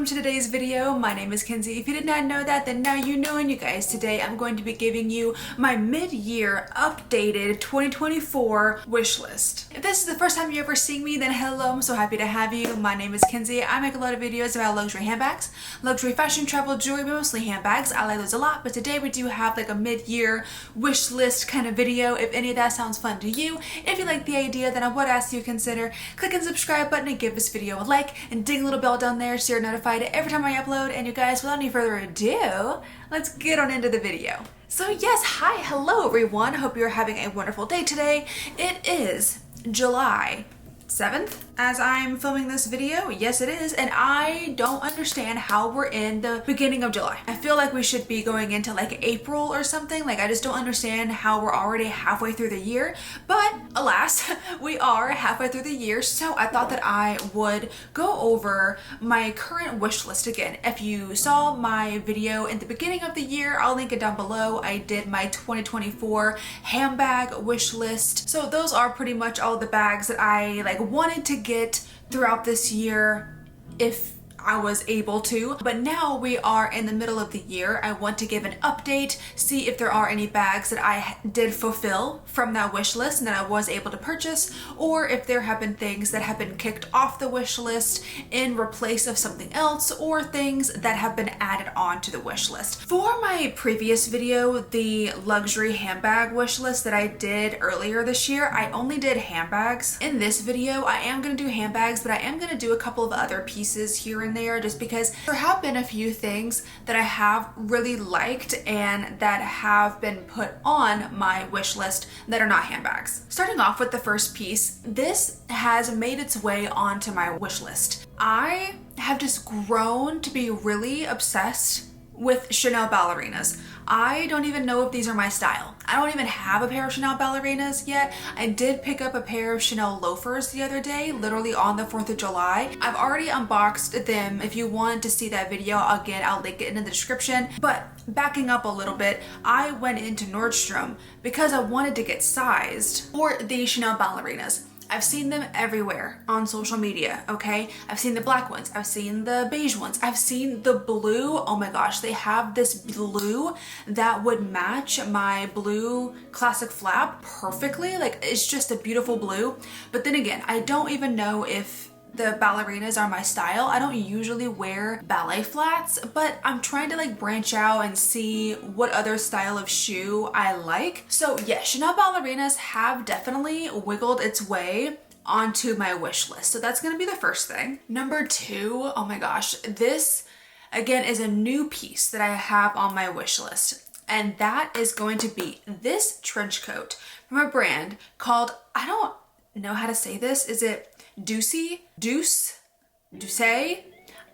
welcome to today's video. My name is Kenzie. If you did not know that, then now you know. And you guys, today I'm going to be giving you my mid-year updated 2024 wish list. If this is the first time you ever see me, then hello, I'm so happy to have you. My name is Kenzie. I make a lot of videos about luxury handbags, luxury fashion, travel, jewelry, but mostly handbags. I like those a lot, but today we do have like a mid-year wish list kind of video. If any of that sounds fun to you, if you like the idea, then I would ask you to consider clicking the subscribe button and give this video a like and ding a little bell down there so you're notified every time I upload. And you guys, without any further ado, let's get on into the video. So yes, hello everyone. Hope you're having a wonderful day today. It is July 7th as I'm filming this video. Yes, it is. And I don't understand how we're in the beginning of July. I feel like we should be going into like April or something. Like, I just don't understand how we're already halfway through the year. But alas, we are halfway through the year. So I thought that I would go over my current wish list again. If you saw my video in the beginning of the year, I'll link it down below. I did my 2024 handbag wish list. So those are pretty much all the bags that I wanted to get throughout this year if I was able to. But now we are in the middle of the year. I want to give an update, see if there are any bags that I did fulfill from that wish list and that I was able to purchase, or if there have been things that have been kicked off the wish list in replace of something else, or things that have been added on to the wish list. For my previous video, the luxury handbag wish list that I did earlier this year, I only did handbags. In this video, I am going to do handbags, but I am going to do a couple of other pieces here and there, just because there have been a few things that I have really liked and that have been put on my wish list that are not handbags. Starting off with the first piece, this has made its way onto my wish list. I have just grown to be really obsessed with Chanel ballerinas. I don't even know if these are my style. I don't even have a pair of Chanel ballerinas yet. I did pick up a pair of Chanel loafers the other day, literally on the 4th of July. I've already unboxed them. If you want to see that video, again, I'll link it in the description. But backing up a little bit, I went into Nordstrom because I wanted to get sized for the Chanel ballerinas. I've seen them everywhere on social media, okay? I've seen the black ones, I've seen the beige ones, I've seen the blue. Oh my gosh, they have this blue that would match my blue classic flap perfectly. Like, it's just a beautiful blue. But then again, I don't even know if the ballerinas are my style. I don't usually wear ballet flats, but I'm trying to branch out and see what other style of shoe I like. So yeah, Chanel ballerinas have definitely wiggled its way onto my wish list. So that's gonna be the first thing. Number two, oh my gosh, this again is a new piece that I have on my wish list. And that is going to be this trench coat from a brand called, I don't know how to say this. Is it Deuce?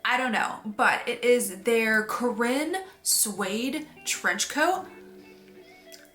I don't know, but it is their Corinne suede trench coat.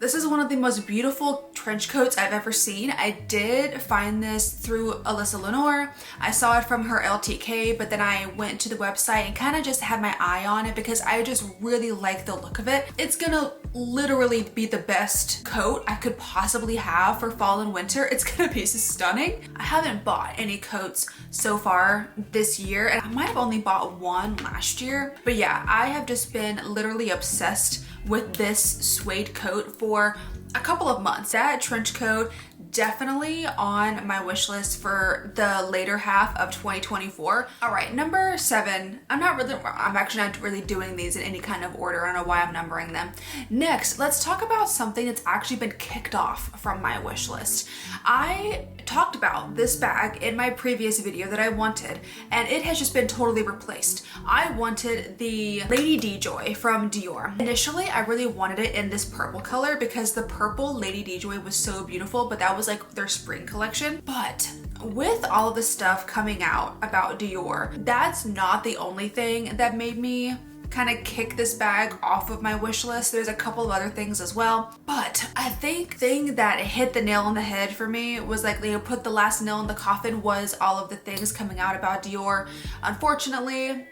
This is one of the most beautiful trench coats I've ever seen. I did find this through Alyssa Lenore. I saw it from her LTK, but then I went to the website and kind of just had my eye on it because I just really like the look of it. It's gonna literally be the best coat I could possibly have for fall and winter. It's gonna be stunning. I haven't bought any coats so far this year, and I might have only bought one last year. But yeah, I have just been literally obsessed with this suede coat for a couple of months. That trench coat definitely on my wish list for the later half of 2024. All right, number 7. I'm actually not really doing these in any kind of order. I don't know why I'm numbering them. Next, let's talk about something that's actually been kicked off from my wish list. I talked about this bag in my previous video that I wanted, and it has just been totally replaced. I wanted the Lady D Joy from Dior. Initially, I really wanted it in this purple color because the purple Lady D Joy was so beautiful, but that was their spring collection. But with all of the stuff coming out about Dior, that's not the only thing that made me kind of kick this bag off of my wish list. There's a couple of other things as well, but I think the thing that hit the nail on the head for me was put the last nail in the coffin was all of the things coming out about Dior. Unfortunately,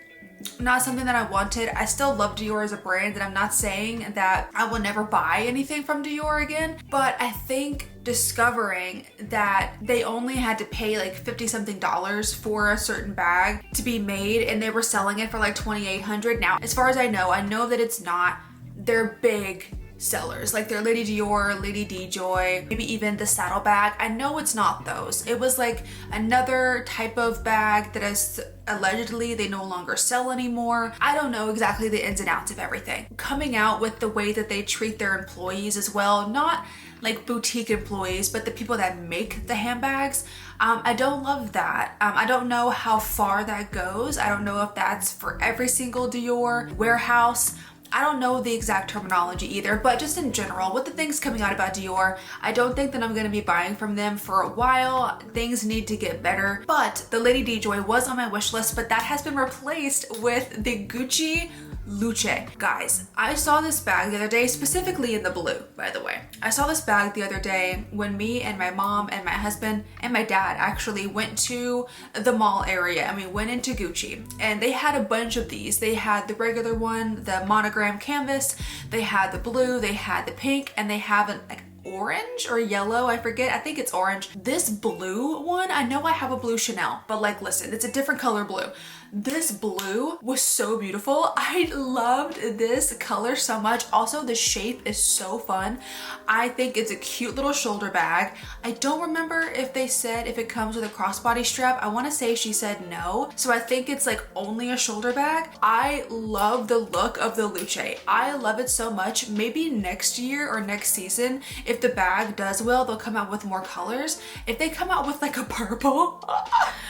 not something that I wanted. I still love Dior as a brand, and I'm not saying that I will never buy anything from Dior again, but I think discovering that they only had to pay like 50 something dollars for a certain bag to be made, and they were selling it for like 2,800. Now, as far as I know that it's not. They're big sellers, like they're Lady Dior, Lady DJoy, maybe even the saddlebag. I know it's not those. It was like another type of bag that is allegedly they no longer sell anymore. I don't know exactly the ins and outs of everything. Coming out with the way that they treat their employees as well, not like boutique employees, but the people that make the handbags. I don't love that. I don't know how far that goes. I don't know if that's for every single Dior warehouse. I don't know the exact terminology either, but just in general, with the things coming out about Dior, I don't think that I'm going to be buying from them for a while. Things need to get better. But the Lady DJoy was on my wish list, but that has been replaced with the Gucci Luce. Guys, I saw this bag the other day, specifically in the blue, by the way. I saw this bag the other day when me and my mom and my husband and my dad actually went to the mall area, and we went into Gucci, and they had a bunch of these. They had the regular one, the monogram canvas, they had the blue, they had the pink, and they have an orange or yellow, I forget. I think it's orange. This blue one, I know I have a blue Chanel, but like, listen, it's a different color blue. This blue was so beautiful. I loved this color so much. Also, the shape is so fun. I think it's a cute little shoulder bag. I don't remember if they said if it comes with a crossbody strap. I want to say she said no. So I think it's like only a shoulder bag. I love the look of the Luce. I love it so much. Maybe next year or next season, if the bag does well, they'll come out with more colors. If they come out with like a purple,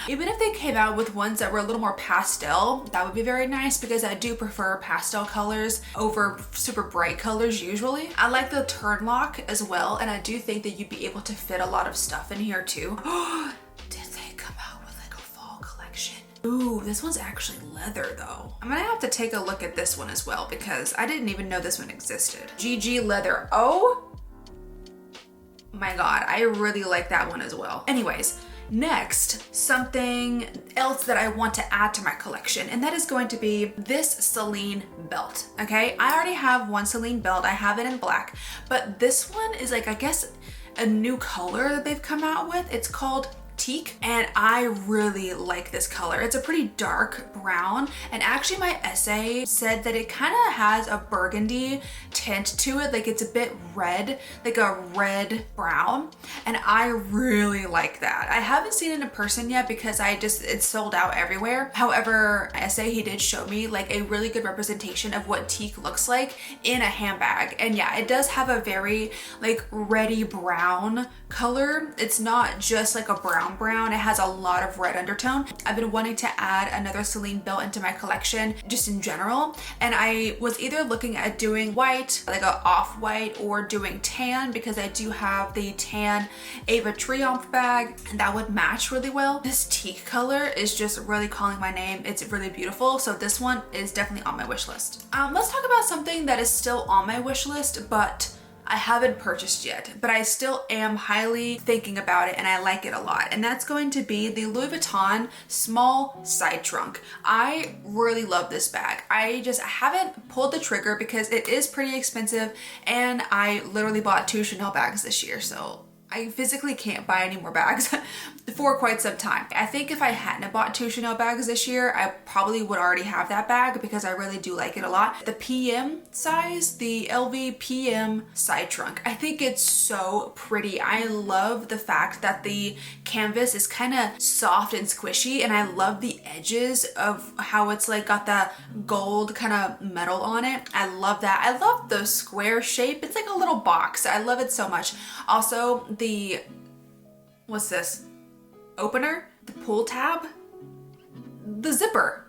even if they came out with ones that were a little more pastel, that would be very nice, because I do prefer pastel colors over super bright colors usually. I like the turn lock as well, and I do think that you'd be able to fit a lot of stuff in here too. Did they come out with like a fall collection? Ooh, this one's actually leather though. I'm gonna have to take a look at this one as well, because I didn't even know this one existed. GG leather. Oh my god, I really like that one as well. Anyways, next, something else that I want to add to my collection, and that is going to be this Celine belt, okay? I already have one Celine belt. I have it in black, but this one is like, I guess, a new color that they've come out with. It's called Teak, and I really like this color. It's a pretty dark brown, and actually my essay said that it kind of has a burgundy tint to it, like it's a bit red, like a red brown, and I really like that. I haven't seen it in person yet because it's sold out everywhere. However, essay, he did show me like a really good representation of what teak looks like in a handbag, and yeah, it does have a very like reddy brown color. It's not just like a brown, it has a lot of red undertone. I've been wanting to add another Celine belt into my collection just in general, and I was either looking at doing white, like a off-white, or doing tan, because I do have the tan Ava Triumph bag, and that would match really well. This teak color is just really calling my name. It's really beautiful, so this one is definitely on my wish list. Let's talk about something that is still on my wish list, but I haven't purchased yet, but I still am highly thinking about it, and I like it a lot. And that's going to be the Louis Vuitton small side trunk. I really love this bag. I haven't pulled the trigger because it is pretty expensive, and I literally bought 2 Chanel bags this year, so I physically can't buy any more bags for quite some time. I think if I hadn't bought 2 Chanel bags this year, I probably would already have that bag, because I really do like it a lot. The PM size, the LV PM side trunk, I think it's so pretty. I love the fact that the canvas is kind of soft and squishy, and I love the edges of how it's like got that gold kind of metal on it. I love that. I love the square shape. It's like a little box. I love it so much. Also, what's this? Opener? The pull tab? The zipper.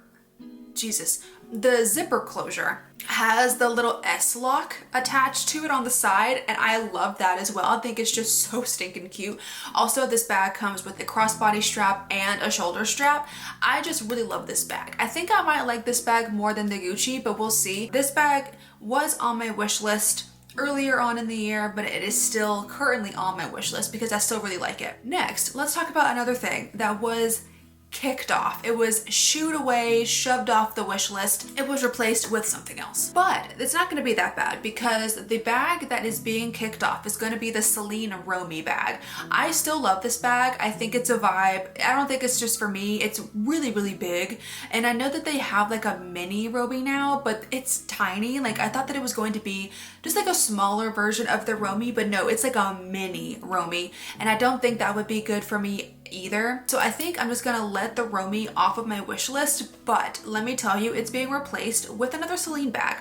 Jesus. The zipper closure has the little S lock attached to it on the side, and I love that as well. I think it's just so stinking cute. Also, this bag comes with a crossbody strap and a shoulder strap. I just really love this bag. I think I might like this bag more than the Gucci, but we'll see. This bag was on my wish list earlier on in the year, but it is still currently on my wish list because I still really like it. Next, let's talk about another thing that was kicked off. It was shooed away, shoved off the wish list. It was replaced with something else. But it's not gonna be that bad because the bag that is being kicked off is gonna be the Celine Romy bag. I still love this bag. I think it's a vibe. I don't think it's just for me. It's really, really big. And I know that they have like a mini Romy now, but it's tiny. Like I thought that it was going to be just like a smaller version of the Romy, but no, it's like a mini Romy. And I don't think that would be good for me either. So I think I'm just gonna let the Romy off of my wish list, but let me tell you, it's being replaced with another Celine bag.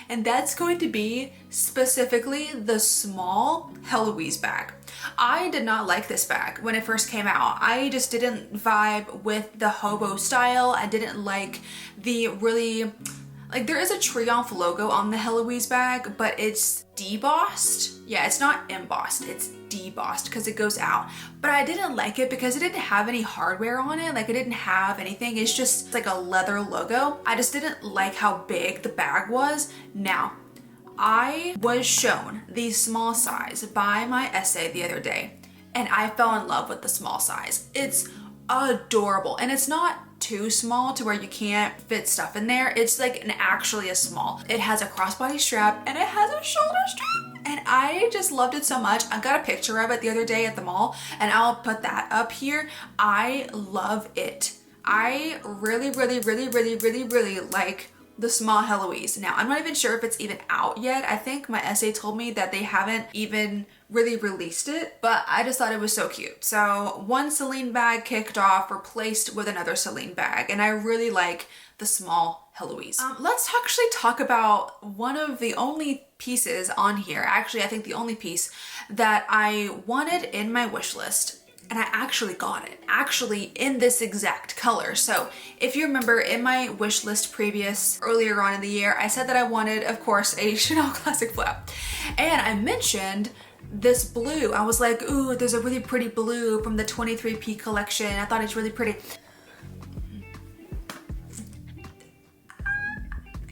And that's going to be specifically the small Heloise bag. I did not like this bag when it first came out. I just didn't vibe with the hobo style. I didn't like the really, like there is a Triomphe logo on the Heloise bag, but it's debossed. Yeah, it's not embossed, it's debossed because it goes out. But I didn't like it because it didn't have any hardware on it. Like it didn't have anything. It's just like a leather logo. I just didn't like how big the bag was. Now, I was shown the small size by my essay the other day, and I fell in love with the small size. It's adorable, and it's not too small to where you can't fit stuff in there. It's like actually a small. It has a crossbody strap and it has a shoulder strap, and I just loved it so much. I got a picture of it the other day at the mall, and I'll put that up here. I love it. I really, really, really, really, really, really like the small Heloise. Now, I'm not even sure if it's even out yet. I think my essay told me that they haven't even really released it, but I just thought it was so cute. So one Celine bag kicked off, replaced with another Celine bag, and I really like the small Heloise. Let's actually talk about one of the only pieces on here. Actually, I think the only piece that I wanted in my wish list, and I actually got it, actually in this exact color. So if you remember in my wish list earlier on in the year, I said that I wanted, of course, a Chanel Classic Flap. And I mentioned this blue. I was like, ooh, there's a really pretty blue from the 23P collection. I thought it's really pretty.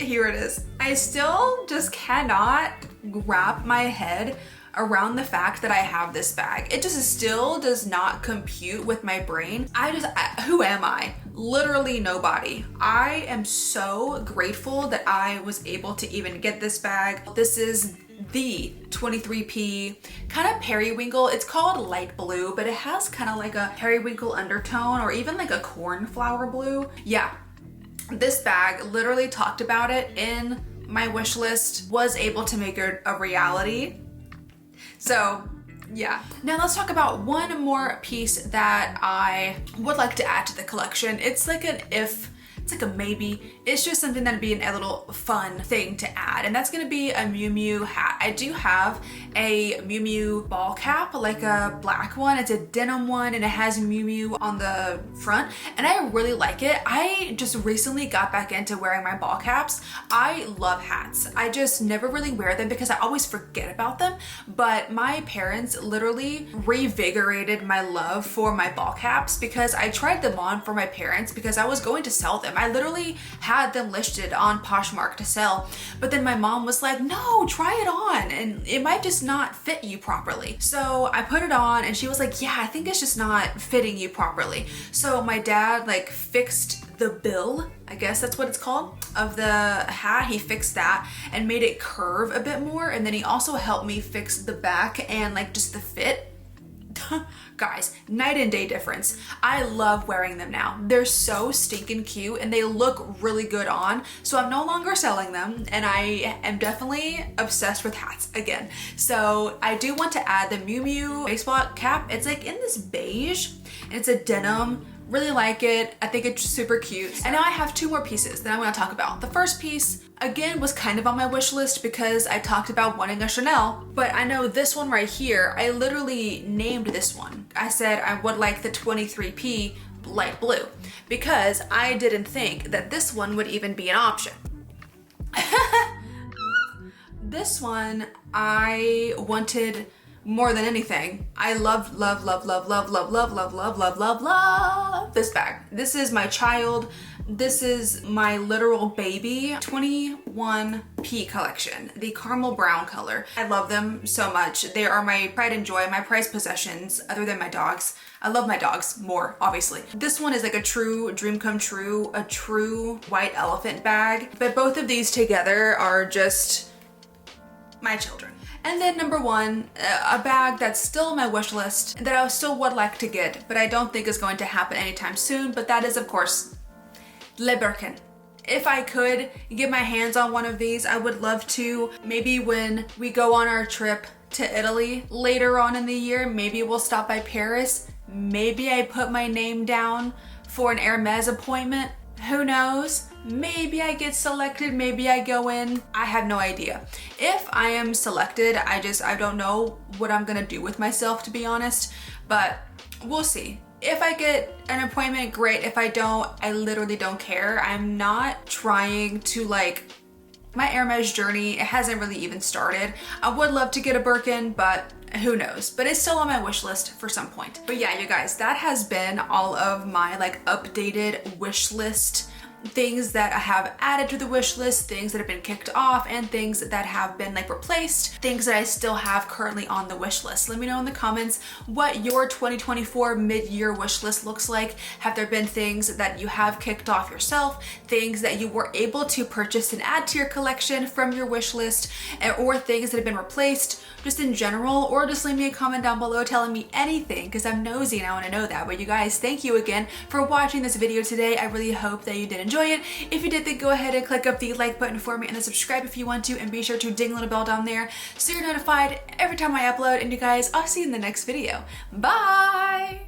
Here it is. I still just cannot wrap my head around the fact that I have this bag. It just still does not compute with my brain. Who am I? Literally nobody. I am so grateful that I was able to even get this bag. This is the 23P kind of periwinkle. It's called light blue, but it has kind of like a periwinkle undertone, or even like a cornflower blue. Yeah, this bag, literally talked about it in my wish list, was able to make it a reality. So yeah. Now let's talk about one more piece that I would like to add to the collection. It's like an if, it's like a maybe. It's just something that'd be a little fun thing to add, and that's gonna be a Miu Miu hat. I do have a Miu Miu ball cap, like a black one. It's a denim one, and it has Miu Miu on the front, and I really like it. I just recently got back into wearing my ball caps. I love hats. I just never really wear them because I always forget about them, but my parents literally revigorated my love for my ball caps because I tried them on for my parents because I was going to sell them. I literally had them listed on Poshmark to sell, but then my mom was like, no, try it on and it might just not fit you properly. So I put it on and she was like, yeah, I think it's just not fitting you properly. So my dad like fixed the bill, I guess that's what it's called, of the hat. He fixed that and made it curve a bit more, and then he also helped me fix the back and like just the fit. Guys, night and day difference. I love wearing them now. They're so stinking cute and they look really good on. So I'm no longer selling them, and I am definitely obsessed with hats again. So I do want to add the Miu Miu baseball cap. It's like in this beige and it's a denim. Really like it. I think it's super cute. And now I have two more pieces that I'm going to talk about. The first piece, again, was kind of on my wish list because I talked about wanting a Chanel, but I know this one right here, I literally named this one. I said I would like the 23P light blue because I didn't think that this one would even be an option. This one I wanted more than anything. I love this bag. This is my child This is my literal baby 21P collection, the caramel brown color. I love them so much. They are my pride and joy, my prized possessions, other than my dogs. I love my dogs more, obviously. This one is like a true dream come true, a true white elephant bag. But both of these together are just my children. And then number one, a bag that's still on my wish list that I still would like to get, but I don't think is going to happen anytime soon. But that is, of course, Le Birkin. If I could get my hands on one of these, I would love to. Maybe when we go on our trip to Italy later on in the year, maybe we'll stop by Paris. Maybe I put my name down for an Hermes appointment. Who knows? Maybe I get selected, maybe I go in. I have no idea. If I am selected, I don't know what I'm gonna do with myself, to be honest, but we'll see. If I get an appointment, great. If I don't, I literally don't care. I'm not trying to my Hermes journey, it hasn't really even started. I would love to get a Birkin, but who knows? But it's still on my wish list for some point. But yeah, you guys, that has been all of my updated wish list. Things that I have added to the wish list, things that have been kicked off, and things that have been replaced, things that I still have currently on the wish list. Let me know in the comments what your 2024 mid-year wish list looks like. Have there been things that you have kicked off yourself, things that you were able to purchase and add to your collection from your wish list, or things that have been replaced just in general, or just leave me a comment down below telling me anything, because I'm nosy and I want to know that. But you guys, thank you again for watching this video today. I really hope that you did enjoy it. If you did, then go ahead and click up the like button for me and then subscribe if you want to, and be sure to ding the little bell down there so you're notified every time I upload. And you guys, I'll see you in the next video. Bye!